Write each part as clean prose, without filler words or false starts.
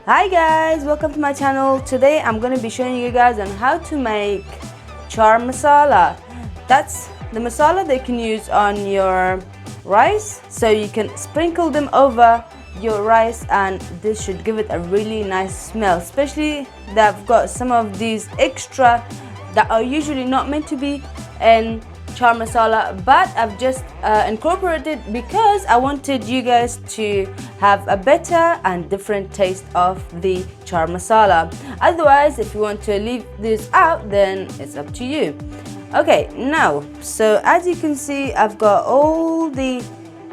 Hi guys, welcome to my channel. Today I'm going to be showing you guys on how to make chaar masala. That's the masala that you can use on your rice, so you can sprinkle them over your rice and this should give it a really nice smell, especially that I've got some of these extra that are usually not meant to be in chaar masala, but I've just incorporated because I wanted you guys to have a better and different taste of the chaar masala. Otherwise, if you want to leave this out, then it's up to you. Okay, now, so as you can see, I've got all the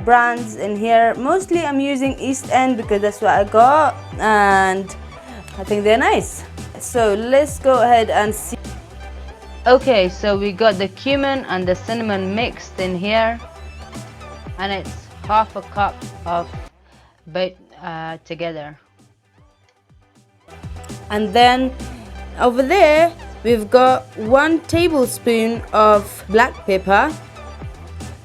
brands in here. Mostly I'm using East End because that's what I got and I think they're nice. So let's go ahead and see. Okay, so we got the cumin and the cinnamon mixed in here, and it's half a cup of both together. And then over there we've got 1 tablespoon of black pepper.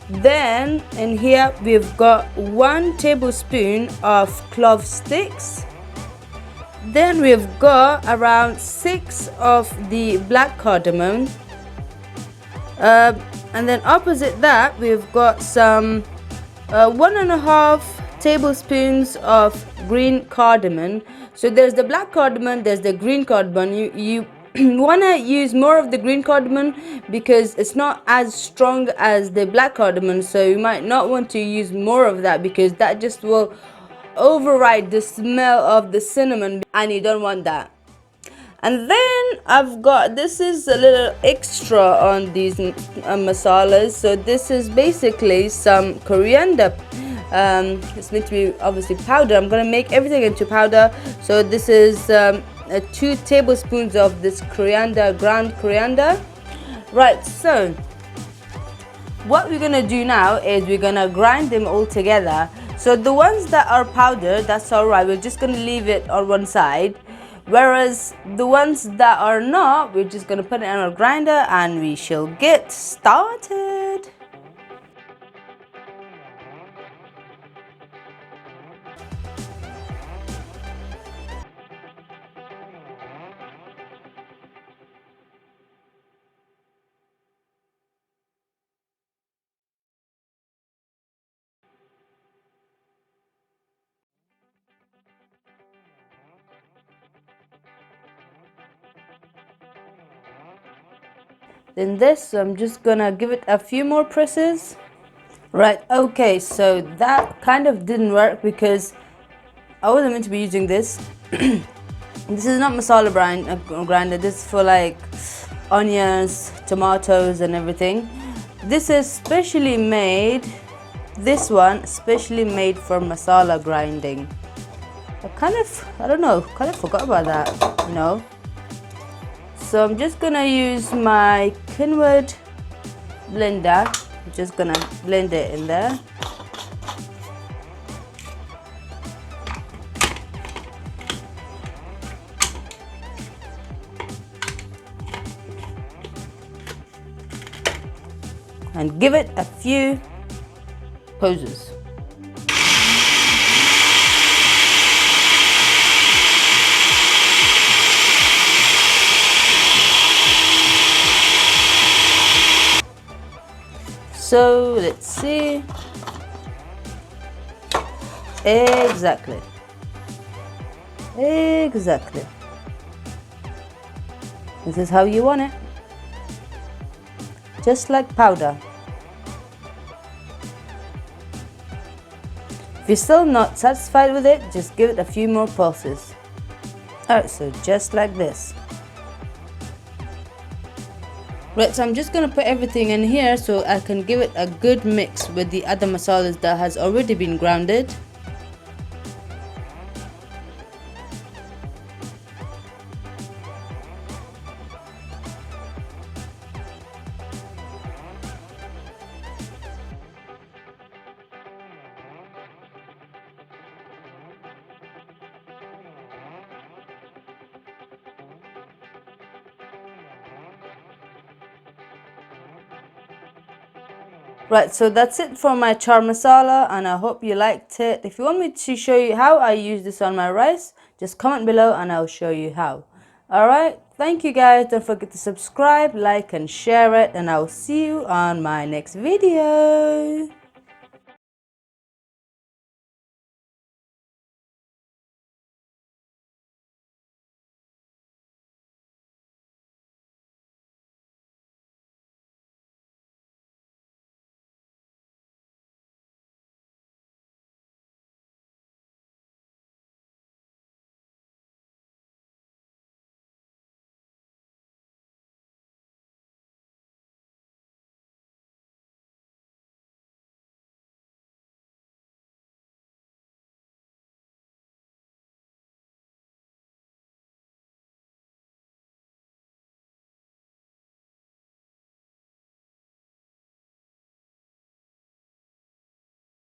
Then in here we've got 1 tablespoon of clove sticks. Then we've got around 6 of the black cardamom, and then opposite that we've got some 1.5 tablespoons of green cardamom. So there's the black cardamom, there's the green cardamom. You want to use more of the green cardamom because it's not as strong as the black cardamom, so you might not want to use more of that because that just will override the smell of the cinnamon and you don't want that. And then I've got, this is a little extra on these masalas. So this is basically some coriander. It's meant to be obviously powder. I'm gonna make everything into powder. So this is 2 tablespoons of this coriander, ground coriander. Right, so what we're gonna do now is we're gonna grind them all together. So the ones that are powdered, that's alright, we're just gonna leave it on one side. Whereas the ones that are not, we're just gonna put it in our grinder and we shall get started. Then this, I'm just gonna give it a few more presses. Right, okay, so that kind of didn't work because I wasn't meant to be using this. This is not masala grinder, this is for like onions, tomatoes and everything. This is specially made, this one specially made for masala grinding. I don't know, kind of forgot about that, you know. So I'm just gonna use my Kenwood blender. I'm just gonna blend it in there. And give it a few poses. So let's see. Exactly. This is how you want it. Just like powder. If you're still not satisfied with it, just give it a few more pulses. Alright, so just like this. Right, so I'm just gonna put everything in here so I can give it a good mix with the other masalas that has already been grounded. Right, so that's it for my chaar masala and I hope you liked it. If you want me to show you how I use this on my rice, Just comment below and I'll show you how. Alright, thank you guys. Don't forget to subscribe, like and share it, and I'll see you on my next video.